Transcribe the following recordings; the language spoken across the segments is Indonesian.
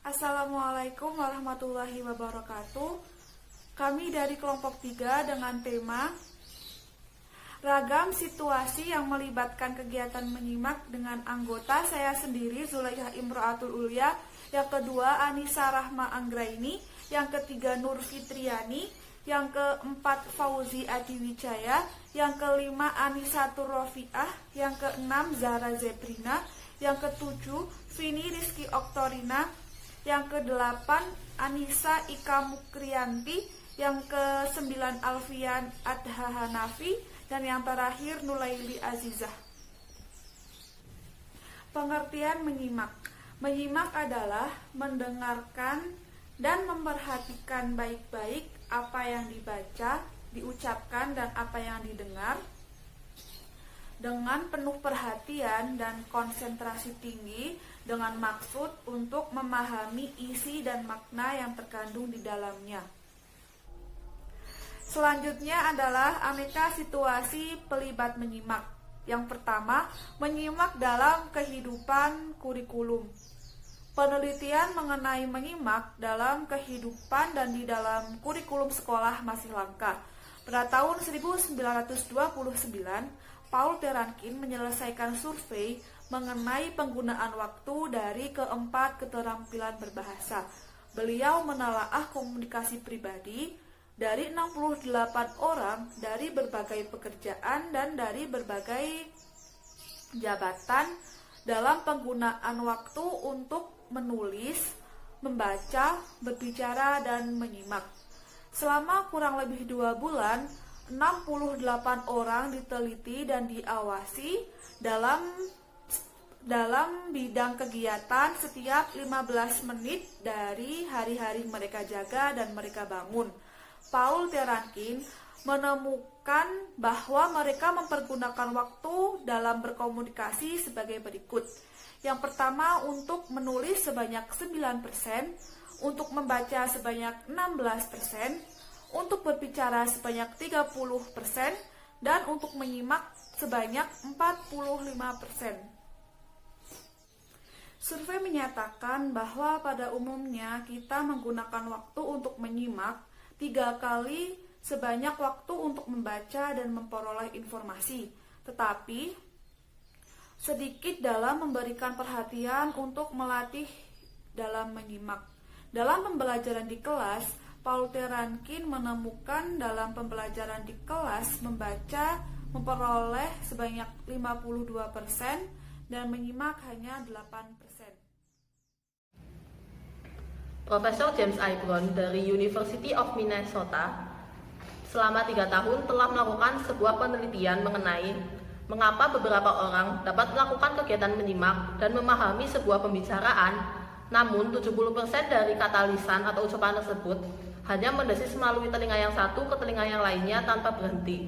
Assalamualaikum warahmatullahi wabarakatuh. Kami dari kelompok 3 dengan tema ragam situasi yang melibatkan kegiatan menyimak dengan anggota saya sendiri Zulaikha Imro'atul Ulia, yang kedua Anissa Rahma Anggraini, yang ketiga Nur Fitriani, yang keempat Fauzi Adiwijaya, yang kelima Anisatur Rofiah, yang keenam Zara Zebrina, yang ketujuh Vini Rizky Oktorina, yang kedelapan Anissa Ika Mukrianti, yang kesembilan Alfian Adha Hanafi, dan yang terakhir Nulaili Azizah. Pengertian menyimak. Menyimak adalah mendengarkan dan memperhatikan baik-baik apa yang dibaca, diucapkan, dan apa yang didengar dengan penuh perhatian dan konsentrasi tinggi dengan maksud untuk memahami isi dan makna yang terkandung di dalamnya. Selanjutnya adalah aneka situasi pelibat menyimak. Yang pertama, menyimak dalam kehidupan kurikulum. Penelitian mengenai menyimak dalam kehidupan dan di dalam kurikulum sekolah masih langka. Pada tahun 1929, Paul T. Rankin menyelesaikan survei mengenai penggunaan waktu dari keempat keterampilan berbahasa. Beliau menelaah komunikasi pribadi dari 68 orang dari berbagai pekerjaan dan dari berbagai jabatan dalam penggunaan waktu untuk menulis, membaca, berbicara, dan menyimak. Selama kurang lebih 2 bulan, 68 orang diteliti dan diawasi dalam bidang kegiatan setiap 15 menit dari hari-hari mereka jaga dan mereka bangun. Paul T. Rankin menemukan bahwa mereka mempergunakan waktu dalam berkomunikasi sebagai berikut. Yang pertama, untuk menulis sebanyak 9%, untuk membaca sebanyak 16%, untuk berbicara sebanyak 30%, dan untuk menyimak sebanyak 45%. Survei menyatakan bahwa pada umumnya kita menggunakan waktu untuk menyimak 3 kali sebanyak waktu untuk membaca dan memperoleh informasi, tetapi sedikit dalam memberikan perhatian untuk melatih dalam menyimak. Dalam pembelajaran di kelas, Paul T. Rankin menemukan dalam pembelajaran di kelas membaca memperoleh sebanyak 52% dan menyimak hanya 8%. Profesor James I. Brown dari University of Minnesota selama 3 tahun telah melakukan sebuah penelitian mengenai mengapa beberapa orang dapat melakukan kegiatan menyimak dan memahami sebuah pembicaraan, namun 70% dari kata lisan atau ucapan tersebut hanya mendesis melalui telinga yang satu ke telinga yang lainnya tanpa berhenti.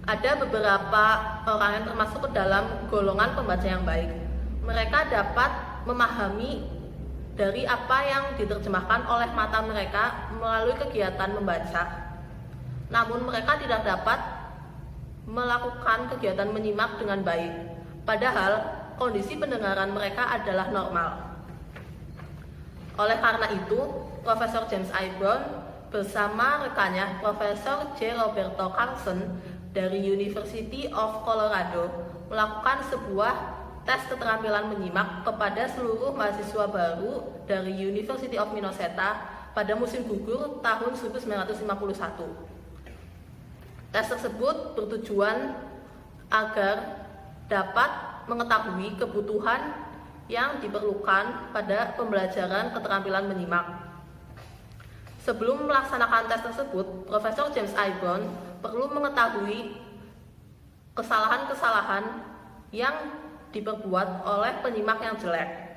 Ada beberapa orang yang termasuk ke dalam golongan pembaca yang baik. Mereka dapat memahami dari apa yang diterjemahkan oleh mata mereka melalui kegiatan membaca. Namun mereka tidak dapat melakukan kegiatan menyimak dengan baik. Padahal kondisi pendengaran mereka adalah normal. Oleh karena itu, Profesor James I. Brown bersama rekannya Profesor J. Roberto Carlson dari University of Colorado melakukan sebuah tes keterampilan menyimak kepada seluruh mahasiswa baru dari University of Minnesota pada musim gugur tahun 1951. Tes tersebut bertujuan agar dapat mengetahui kebutuhan yang diperlukan pada pembelajaran keterampilan menyimak. Sebelum melaksanakan tes tersebut, Profesor James I. Brown perlu mengetahui kesalahan-kesalahan yang diperbuat oleh penyimak yang jelek.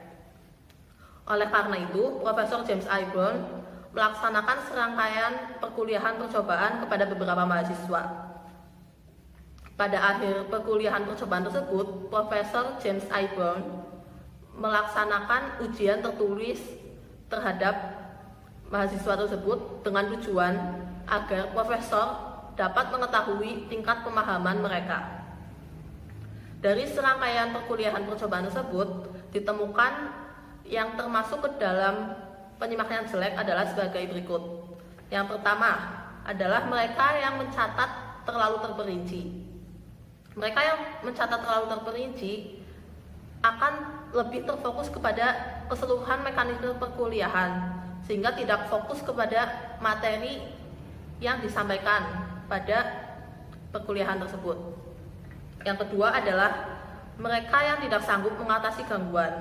Oleh karena itu, Profesor James I. Brown melaksanakan serangkaian perkuliahan percobaan kepada beberapa mahasiswa. Pada akhir perkuliahan percobaan tersebut, Profesor James I. Brown melaksanakan ujian tertulis terhadap mahasiswa tersebut dengan tujuan agar profesor dapat mengetahui tingkat pemahaman mereka. Dari serangkaian perkuliahan percobaan tersebut, ditemukan yang termasuk ke dalam penyimak yang jelek adalah sebagai berikut. Yang pertama adalah mereka yang mencatat terlalu terperinci. Mereka yang mencatat terlalu terperinci akan lebih terfokus kepada keseluruhan mekanisme perkuliahan, sehingga tidak fokus kepada materi yang disampaikan pada perkuliahan tersebut. Yang kedua adalah mereka yang tidak sanggup mengatasi gangguan.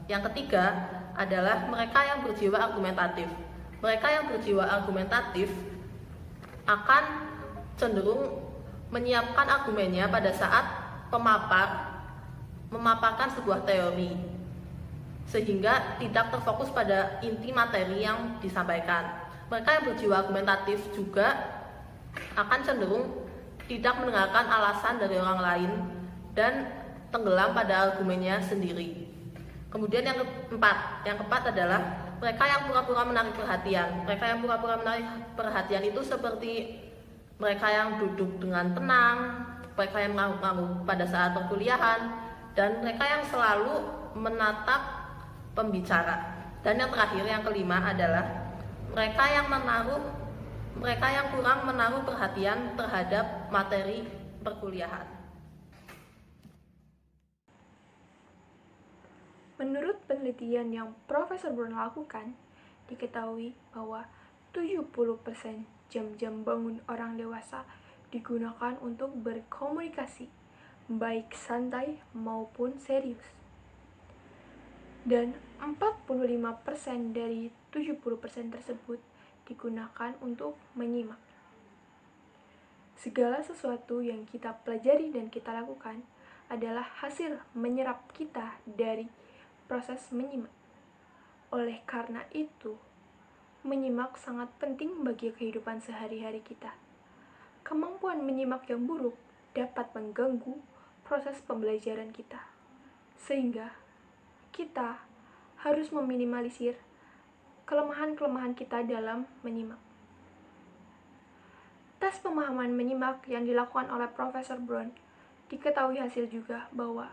Yang ketiga adalah mereka yang berjiwa argumentatif. Mereka yang berjiwa argumentatif akan cenderung menyiapkan argumennya pada saat memaparkan sebuah teori, sehingga tidak terfokus pada inti materi yang disampaikan. Mereka yang berjiwa argumentatif juga akan cenderung tidak mendengarkan alasan dari orang lain dan tenggelam pada argumennya sendiri. Kemudian yang keempat adalah mereka yang pura-pura menarik perhatian. Mereka yang pura-pura menarik perhatian itu seperti mereka yang duduk dengan tenang, mereka yang mengangguk pada saat perkuliahan, dan mereka yang selalu menatap pembicara. Dan yang terakhir, yang kelima adalah mereka yang kurang menaruh perhatian terhadap materi perkuliahan. Menurut penelitian yang Profesor Brown lakukan, diketahui bahwa 70% jam-jam bangun orang dewasa digunakan untuk berkomunikasi, baik santai maupun serius. Dan 45% dari 70% tersebut digunakan untuk menyimak. Segala sesuatu yang kita pelajari dan kita lakukan adalah hasil menyerap kita dari proses menyimak. Oleh karena itu, menyimak sangat penting bagi kehidupan sehari-hari kita. Kemampuan menyimak yang buruk dapat mengganggu proses pembelajaran kita, sehingga kita harus meminimalisir kelemahan-kelemahan kita dalam menyimak. Tes pemahaman menyimak yang dilakukan oleh Profesor Brown diketahui hasil juga bahwa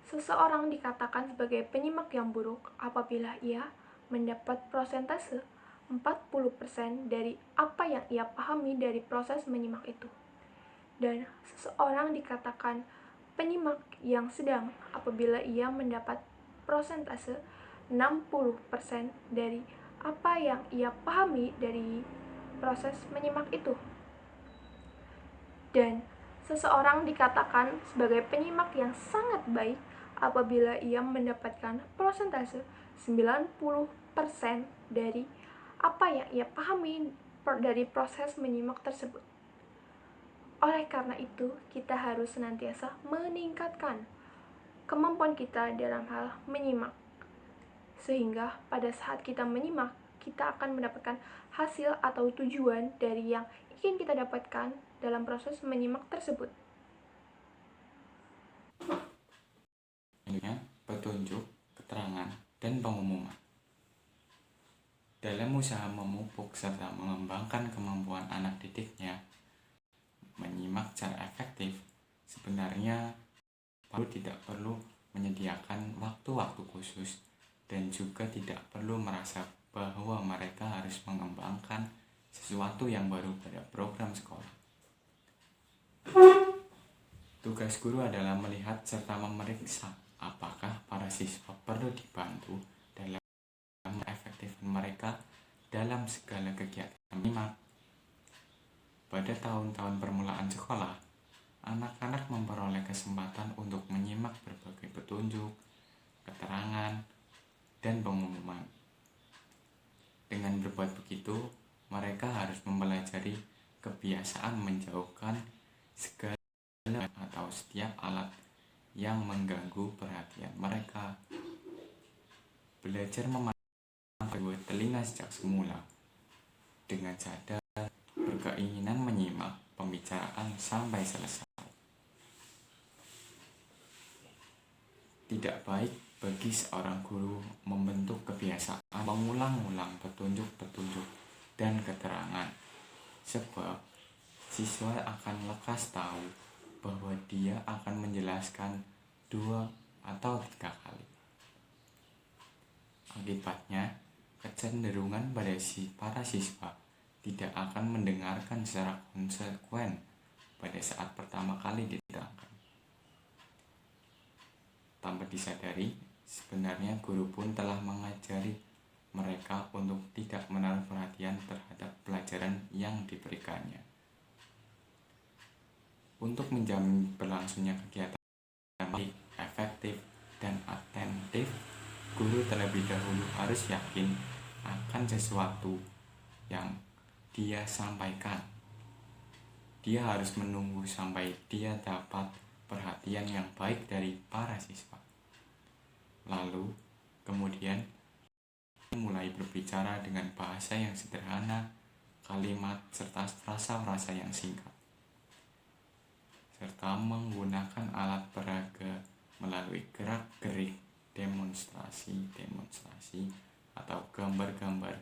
seseorang dikatakan sebagai penyimak yang buruk apabila ia mendapat persentase 40% dari apa yang ia pahami dari proses menyimak itu. Dan seseorang dikatakan penyimak yang sedang apabila ia mendapat persentase 60% dari apa yang ia pahami dari proses menyimak itu. Dan seseorang dikatakan sebagai penyimak yang sangat baik apabila ia mendapatkan persentase 90% dari apa yang ia pahami dari proses menyimak tersebut. Oleh karena itu, kita harus senantiasa meningkatkan kemampuan kita dalam hal menyimak, sehingga pada saat kita menyimak, kita akan mendapatkan hasil atau tujuan dari yang ingin kita dapatkan dalam proses menyimak tersebut. Petunjuk, keterangan, dan pengumuman. Dalam usaha memupuk serta mengembangkan kemampuan anak didiknya menyimak secara efektif, sebenarnya tidak perlu menyediakan waktu-waktu khusus dan juga tidak perlu merasa bahwa mereka harus mengembangkan sesuatu yang baru pada program sekolah. Tugas guru adalah melihat serta memeriksa apakah para siswa perlu dibantu dalam efektifan mereka dalam segala kegiatan menyimak. Pada tahun-tahun permulaan sekolah, anak-anak memperoleh kesempatan untuk menyimak berbagai petunjuk, keterangan, dan pengumuman. Dengan berbuat begitu, mereka harus mempelajari kebiasaan menjauhkan segala atau setiap alat yang mengganggu perhatian mereka. Belajar memahami telinga sejak semula dengan sadar berkeinginan menyimak pembicaraan sampai selesai. Tidak baik bagi seorang guru membentuk kebiasaan mengulang-ulang petunjuk-petunjuk dan keterangan, sebab siswa akan lekas tahu bahwa dia akan menjelaskan 2 atau 3 kali. Akibatnya, kecenderungan pada para siswa tidak akan mendengarkan secara konsekuen pada saat pertama kali diterangkan. Tanpa disadari, sebenarnya guru pun telah mengajari mereka untuk tidak menaruh perhatian terhadap pelajaran yang diberikannya. Untuk menjamin berlangsungnya kegiatan yang baik, efektif, dan atentif, guru terlebih dahulu harus yakin akan sesuatu yang dia sampaikan. Dia harus menunggu sampai dia dapat perhatian yang baik dari para siswa. Lalu, kemudian mulai berbicara dengan bahasa yang sederhana, kalimat serta frasa-frasa yang singkat, serta menggunakan alat peraga melalui gerak-gerik demonstrasi atau gambar-gambar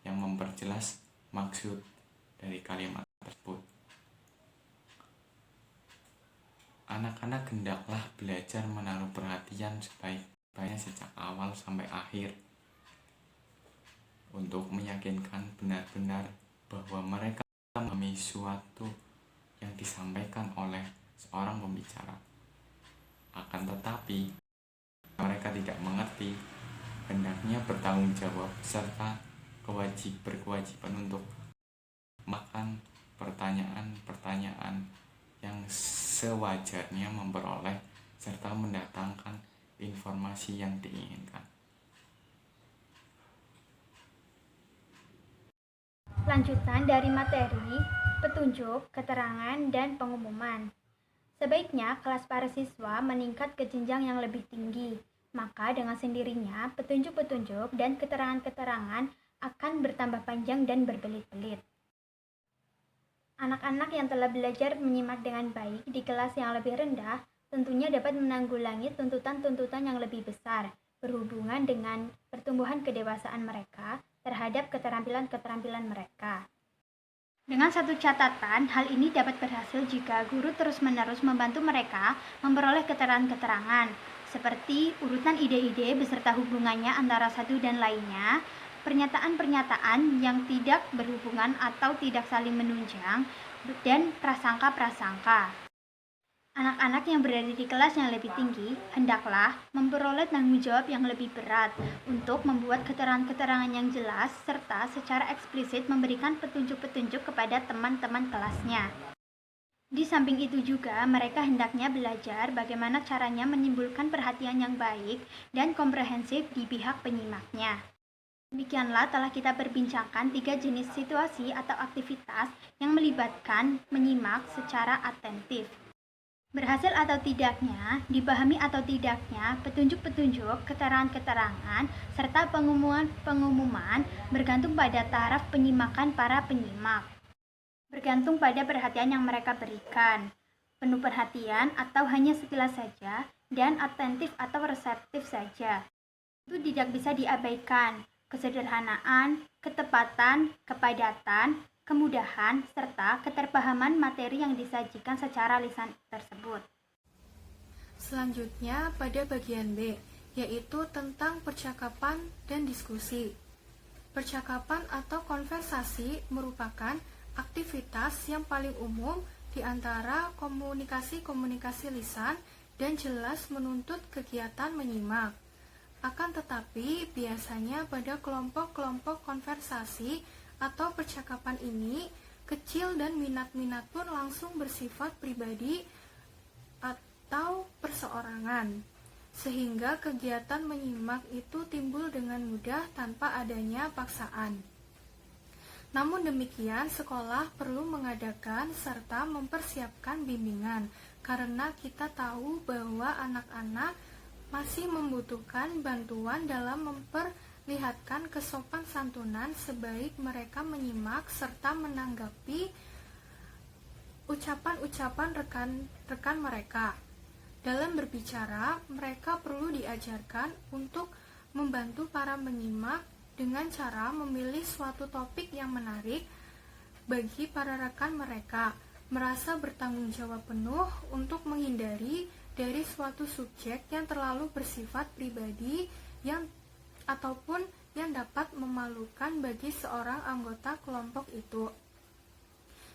yang memperjelas maksud dari kalimat tersebut. Anak-anak hendaklah belajar menaruh perhatian sebaik-baiknya sejak awal sampai akhir untuk meyakinkan benar-benar bahwa mereka memahami suatu yang disampaikan oleh seorang pembicara. Akan tetapi, mereka tidak mengerti, hendaknya bertanggung jawab serta berkewajiban untuk makan pertanyaan-pertanyaan yang sewajarnya memperoleh serta mendatangkan informasi yang diinginkan. Lanjutan dari materi, petunjuk, keterangan, dan pengumuman. Sebaiknya kelas para siswa meningkat ke jenjang yang lebih tinggi, maka dengan sendirinya petunjuk-petunjuk dan keterangan-keterangan akan bertambah panjang dan berbelit-belit. Anak-anak yang telah belajar menyimak dengan baik di kelas yang lebih rendah tentunya dapat menanggulangi tuntutan-tuntutan yang lebih besar berhubungan dengan pertumbuhan kedewasaan mereka terhadap keterampilan-keterampilan mereka. Dengan satu catatan, hal ini dapat berhasil jika guru terus-menerus membantu mereka memperoleh keterangan-keterangan, seperti urutan ide-ide beserta hubungannya antara satu dan lainnya, pernyataan-pernyataan yang tidak berhubungan atau tidak saling menunjang, dan prasangka-prasangka. Anak-anak yang berada di kelas yang lebih tinggi hendaklah memperoleh tanggung jawab yang lebih berat untuk membuat keterangan-keterangan yang jelas serta secara eksplisit memberikan petunjuk-petunjuk kepada teman-teman kelasnya. Di samping itu juga mereka hendaknya belajar bagaimana caranya menimbulkan perhatian yang baik dan komprehensif di pihak penyimaknya. Demikianlah telah kita perbincangkan 3 jenis situasi atau aktivitas yang melibatkan menyimak secara atentif. Berhasil atau tidaknya, dipahami atau tidaknya, petunjuk-petunjuk, keterangan-keterangan, serta pengumuman bergantung pada taraf penyimakan para penyimak. Bergantung pada perhatian yang mereka berikan, penuh perhatian atau hanya sekilas saja, dan atentif atau reseptif saja. Itu tidak bisa diabaikan. Kesederhanaan, ketepatan, kepadatan, kemudahan, serta keterpahaman materi yang disajikan secara lisan tersebut. Selanjutnya pada bagian B, yaitu tentang percakapan dan diskusi. Percakapan atau konversasi merupakan aktivitas yang paling umum di antara komunikasi-komunikasi lisan dan jelas menuntut kegiatan menyimak. Akan tetapi, biasanya pada kelompok-kelompok konversasi atau percakapan ini, kecil dan minat-minat pun langsung bersifat pribadi atau perseorangan, sehingga kegiatan menyimak itu timbul dengan mudah tanpa adanya paksaan. Namun demikian, sekolah perlu mengadakan serta mempersiapkan bimbingan, karena kita tahu bahwa anak-anak masih membutuhkan bantuan dalam memperlihatkan kesopan santunan sebaik mereka menyimak serta menanggapi ucapan-ucapan rekan-rekan mereka. Dalam berbicara, mereka perlu diajarkan untuk membantu para menyimak dengan cara memilih suatu topik yang menarik bagi para rekan mereka, merasa bertanggung jawab penuh untuk menghindari dari suatu subjek yang terlalu bersifat pribadi yang ataupun yang dapat memalukan bagi seorang anggota kelompok itu.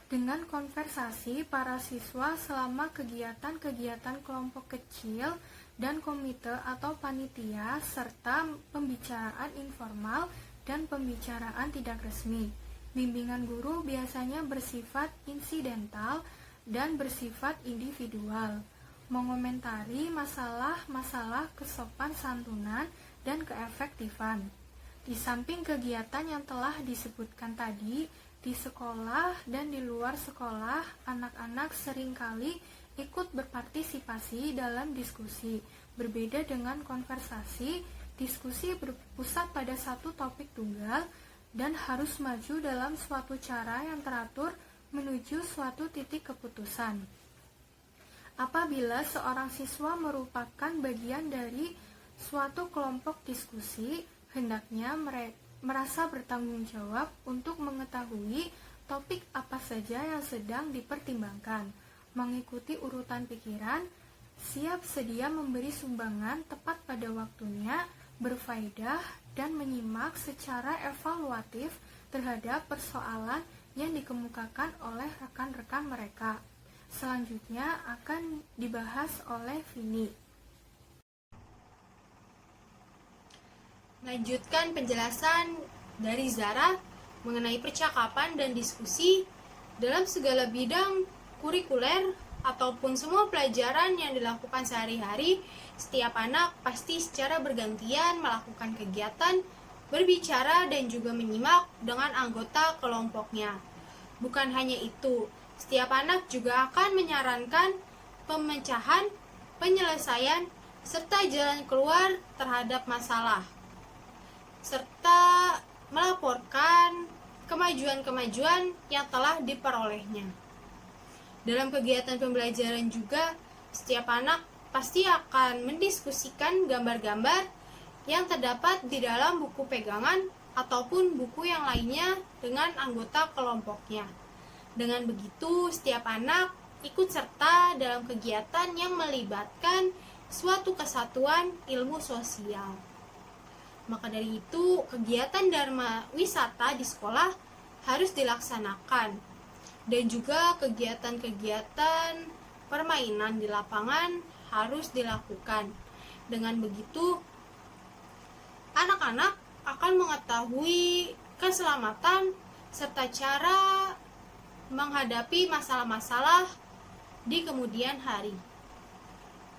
Dengan konversasi para siswa selama kegiatan-kegiatan kelompok kecil dan komite atau panitia, serta pembicaraan informal dan pembicaraan tidak resmi. Bimbingan guru biasanya bersifat insidental dan bersifat individual, mengomentari masalah-masalah kesopan santunan dan keefektifan. Di samping kegiatan yang telah disebutkan tadi, di sekolah dan di luar sekolah, anak-anak seringkali ikut berpartisipasi dalam diskusi. Berbeda dengan konversasi, diskusi berpusat pada satu topik tunggal dan harus maju dalam suatu cara yang teratur menuju suatu titik keputusan. Apabila seorang siswa merupakan bagian dari suatu kelompok diskusi, hendaknya merasa bertanggung jawab untuk mengetahui topik apa saja yang sedang dipertimbangkan, mengikuti urutan pikiran, siap sedia memberi sumbangan tepat pada waktunya, berfaedah, dan menyimak secara evaluatif terhadap persoalan yang dikemukakan oleh rekan-rekan mereka. Selanjutnya akan dibahas oleh Vini. Lanjutkan penjelasan dari Zara mengenai percakapan dan diskusi dalam segala bidang kurikuler ataupun semua pelajaran yang dilakukan sehari-hari. Setiap anak pasti secara bergantian melakukan kegiatan, berbicara dan juga menyimak dengan anggota kelompoknya. Bukan hanya itu, setiap anak juga akan menyarankan pemecahan, penyelesaian, serta jalan keluar terhadap masalah, serta melaporkan kemajuan-kemajuan yang telah diperolehnya. Dalam kegiatan pembelajaran juga, setiap anak pasti akan mendiskusikan gambar-gambar yang terdapat di dalam buku pegangan ataupun buku yang lainnya dengan anggota kelompoknya. Dengan begitu, setiap anak ikut serta dalam kegiatan yang melibatkan suatu kesatuan ilmu sosial. Maka dari itu, kegiatan dharma wisata di sekolah harus dilaksanakan, dan juga kegiatan-kegiatan permainan di lapangan harus dilakukan. Dengan begitu, anak-anak akan mengetahui keselamatan serta cara menghadapi masalah-masalah di kemudian hari.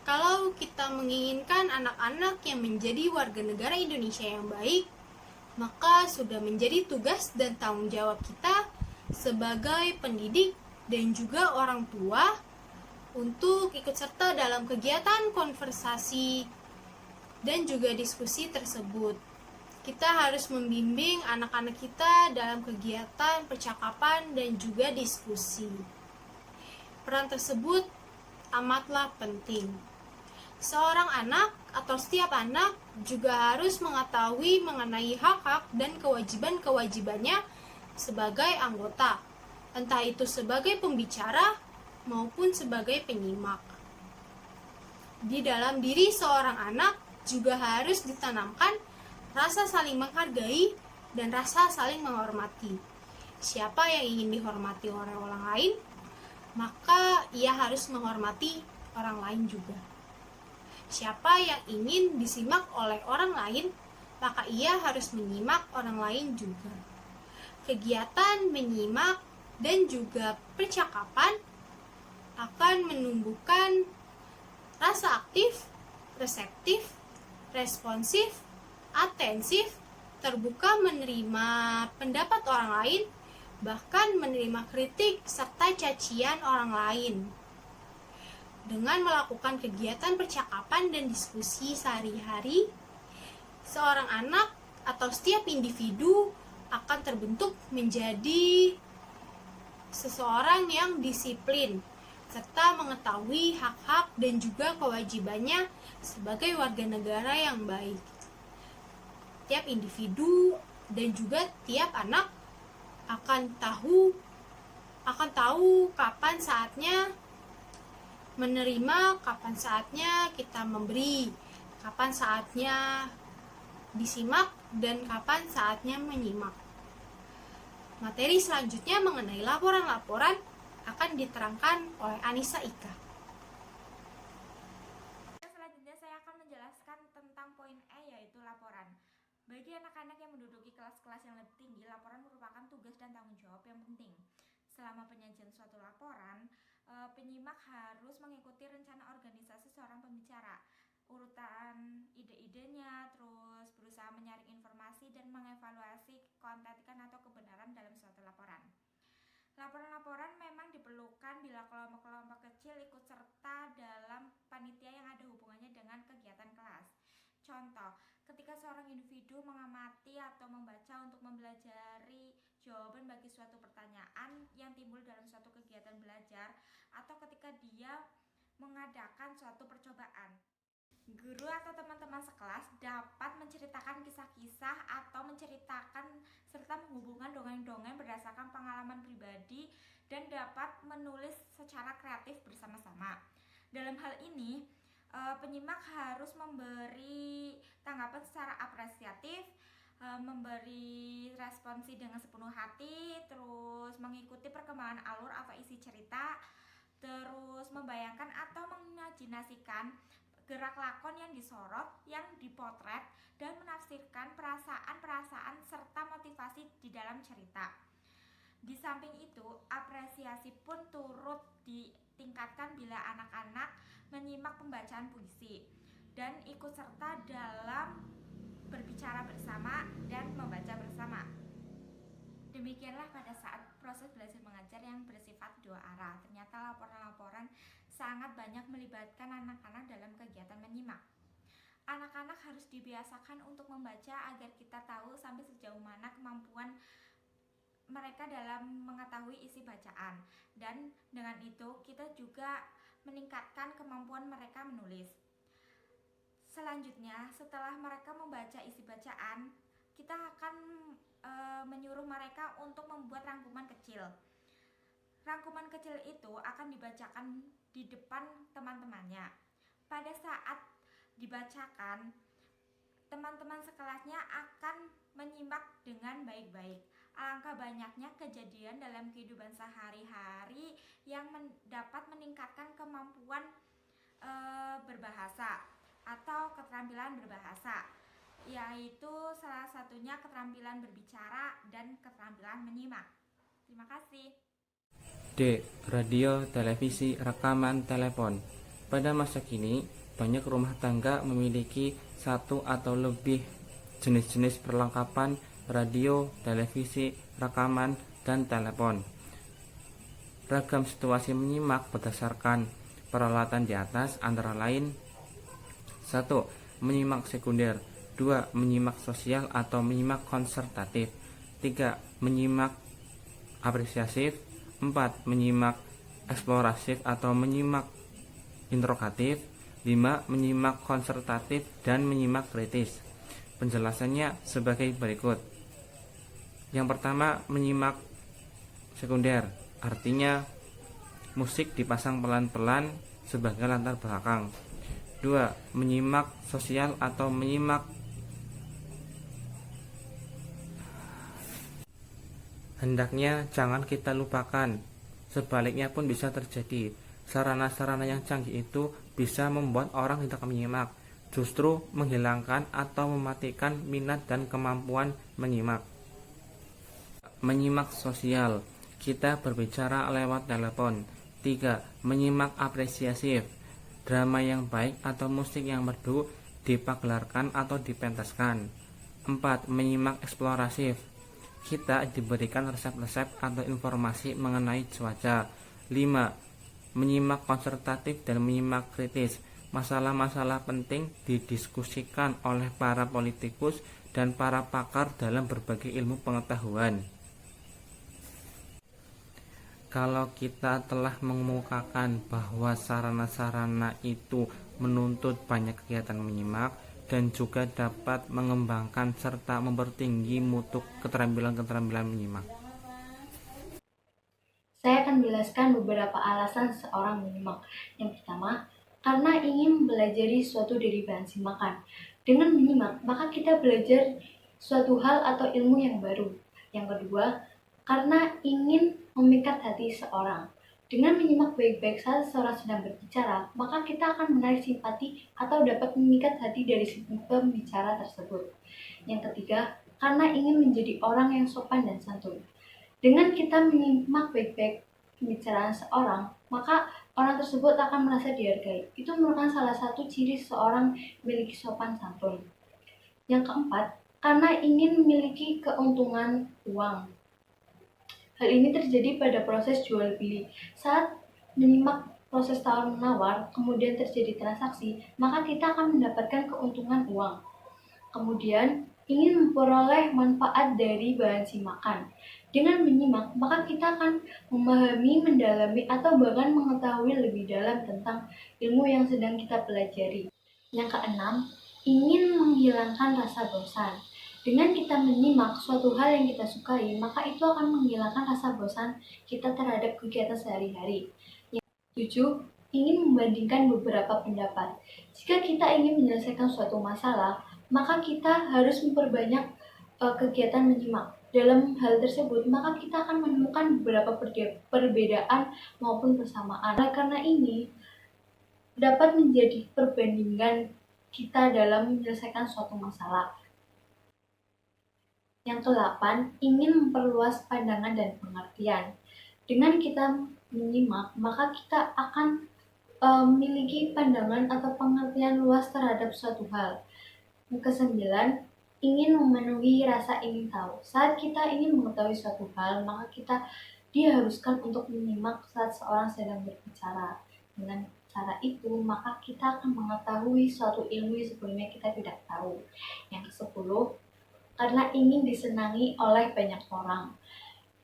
Kalau kita menginginkan anak-anak yang menjadi warga negara Indonesia yang baik, maka sudah menjadi tugas dan tanggung jawab kita sebagai pendidik dan juga orang tua untuk ikut serta dalam kegiatan konversasi dan juga diskusi tersebut. Kita harus membimbing anak-anak kita dalam kegiatan percakapan dan juga diskusi. Peran tersebut amatlah penting. Seorang anak atau setiap anak juga harus mengetahui mengenai hak-hak dan kewajiban-kewajibannya sebagai anggota, entah itu sebagai pembicara maupun sebagai penyimak. Di dalam diri seorang anak juga harus ditanamkan rasa saling menghargai dan rasa saling menghormati. Siapa yang ingin dihormati oleh orang lain, maka ia harus menghormati orang lain juga. Siapa yang ingin disimak oleh orang lain, maka ia harus menyimak orang lain juga. Kegiatan menyimak dan juga percakapan akan menumbuhkan rasa aktif, reseptif, responsif, atensif, terbuka menerima pendapat orang lain, bahkan menerima kritik serta cacian orang lain. Dengan melakukan kegiatan percakapan dan diskusi sehari-hari, seorang anak atau setiap individu akan terbentuk menjadi seseorang yang disiplin, serta mengetahui hak-hak dan juga kewajibannya sebagai warga negara yang baik. Tiap individu dan juga tiap anak akan tahu kapan saatnya menerima, kapan saatnya kita memberi, kapan saatnya disimak dan kapan saatnya menyimak. Materi selanjutnya mengenai laporan-laporan akan diterangkan oleh Anissa Ika. Selanjutnya saya akan menjelaskan tentang poin E, yaitu laporan. Bagi anak-anak yang menduduki kelas-kelas yang lebih tinggi, laporan merupakan tugas dan tanggung jawab yang penting. Selama penyajian suatu laporan, penyimak harus mengikuti rencana organisasi seorang pembicara, urutan ide-idenya, terus berusaha menyaring informasi dan mengevaluasi keautentikan atau kebenaran dalam suatu laporan. Laporan-laporan memang diperlukan bila kelompok-kelompok kecil ikut serta dalam panitia yang ada hubungannya dengan kegiatan kelas. Contoh, ketika seorang individu mengamati atau membaca untuk mempelajari jawaban bagi suatu pertanyaan yang timbul dalam suatu kegiatan belajar, atau ketika dia mengadakan suatu percobaan. Guru atau teman-teman sekelas dapat menceritakan kisah-kisah atau menceritakan serta menghubungkan dongeng-dongeng berdasarkan pengalaman pribadi dan dapat menulis secara kreatif bersama-sama. Dalam hal ini, penyimak harus memberi tanggapan secara apresiatif, memberi responsi dengan sepenuh hati, terus mengikuti perkembangan alur atau isi cerita, terus membayangkan atau mengimajinasikan gerak lakon yang disorot, yang dipotret, dan menafsirkan perasaan-perasaan serta motivasi di dalam cerita. Di samping itu, apresiasi pun turut ditingkatkan bila anak-anak menyimak pembacaan puisi dan ikut serta dalam berbicara bersama dan membaca bersama. Demikianlah pada saat proses belajar mengajar yang bersifat dua arah. Ternyata laporan-laporan sangat banyak melibatkan anak-anak dalam kegiatan menyimak. Anak-anak harus dibiasakan untuk membaca agar kita tahu sampai sejauh mana kemampuan mereka dalam mengetahui isi bacaan, dan dengan itu kita juga meningkatkan kemampuan mereka menulis. Selanjutnya, setelah mereka membaca isi bacaan, kita akan menyuruh mereka untuk membuat rangkuman kecil. Rangkuman kecil itu akan dibacakan di depan teman-temannya. Pada saat dibacakan, teman-teman sekelasnya akan menyimak dengan baik-baik. Alangkah banyaknya kejadian dalam kehidupan sehari-hari yang dapat meningkatkan kemampuan berbahasa atau keterampilan berbahasa, yaitu salah satunya keterampilan berbicara dan keterampilan menyimak. Terima kasih. D. Radio, televisi, rekaman, telepon. Pada masa kini, banyak rumah tangga memiliki satu atau lebih jenis-jenis perlengkapan radio, televisi, rekaman, dan telepon. Ragam situasi menyimak berdasarkan peralatan di atas antara lain: 1. Menyimak sekunder. 2. Menyimak sosial atau menyimak konsertatif. 3. Menyimak apresiatif. 4. Menyimak eksplorasif atau menyimak interogatif. 5. Menyimak konsertatif dan menyimak kritis. Penjelasannya sebagai berikut. Yang pertama, menyimak sekunder, artinya musik dipasang pelan-pelan sebagai latar belakang. 2. Menyimak sosial atau menyimak hendaknya jangan kita lupakan. Sebaliknya pun bisa terjadi. Sarana-sarana yang canggih itu bisa membuat orang tidak menyimak, justru menghilangkan atau mematikan minat dan kemampuan menyimak. Menyimak sosial, kita berbicara lewat telepon. 3. Menyimak apresiatif, drama yang baik atau musik yang merdu dipagelarkan atau dipentaskan. 4. Menyimak eksplorasif, kita diberikan resep-resep atau informasi mengenai cuaca. 5. Menyimak konsertatif dan menyimak kritis, masalah-masalah penting didiskusikan oleh para politikus dan para pakar dalam berbagai ilmu pengetahuan. Kalau kita telah mengemukakan bahwa sarana-sarana itu menuntut banyak kegiatan menyimak dan juga dapat mengembangkan serta mempertinggi mutu keterampilan-keterampilan menyimak. Saya akan menjelaskan beberapa alasan seseorang menyimak. Yang pertama, karena ingin mempelajari suatu dari bahan simakan. Dengan menyimak, maka kita belajar suatu hal atau ilmu yang baru. Yang kedua, karena ingin memikat hati seorang. Dengan menyimak baik-baik saat seseorang sedang berbicara, maka kita akan menarik simpati atau dapat memikat hati dari si pembicara tersebut. Yang ketiga, karena ingin menjadi orang yang sopan dan santun. Dengan kita menyimak baik-baik pembicaraan seorang, maka orang tersebut akan merasa dihargai. Itu merupakan salah satu ciri seorang memiliki sopan santun. Yang keempat, karena ingin memiliki keuntungan uang. Hal ini terjadi pada proses jual beli. Saat menyimak proses tawar-menawar, kemudian terjadi transaksi, maka kita akan mendapatkan keuntungan uang. Kemudian, ingin memperoleh manfaat dari bahan simakan. Dengan menyimak, maka kita akan memahami, mendalami, atau bahkan mengetahui lebih dalam tentang ilmu yang sedang kita pelajari. Yang keenam, ingin menghilangkan rasa bosan. Dengan kita menyimak suatu hal yang kita sukai, maka itu akan menghilangkan rasa bosan kita terhadap kegiatan sehari-hari. Yang ketujuh, ingin membandingkan beberapa pendapat. Jika kita ingin menyelesaikan suatu masalah, maka kita harus memperbanyak kegiatan menyimak. Dalam hal tersebut, maka kita akan menemukan beberapa perbedaan maupun persamaan. Karena ini dapat menjadi perbandingan kita dalam menyelesaikan suatu masalah. Yang kedelapan, ingin memperluas pandangan dan pengertian. Dengan kita menyimak, maka kita akan memiliki pandangan atau pengertian luas terhadap suatu hal. Yang kesembilan, ingin memenuhi rasa ingin tahu. Saat kita ingin mengetahui suatu hal, maka kita diharuskan untuk menyimak saat seorang sedang berbicara. Dengan cara itu, maka kita akan mengetahui suatu ilmu yang sebelumnya kita tidak tahu. Yang kesepuluh, karena ingin disenangi oleh banyak orang.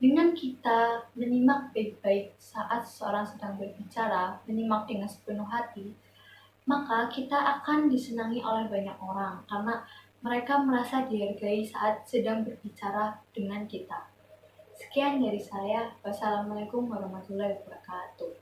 Dengan kita menyimak baik-baik saat seseorang sedang berbicara, menyimak dengan sepenuh hati, maka kita akan disenangi oleh banyak orang karena mereka merasa dihargai saat sedang berbicara dengan kita. Sekian dari saya. Wassalamualaikum warahmatullahi wabarakatuh.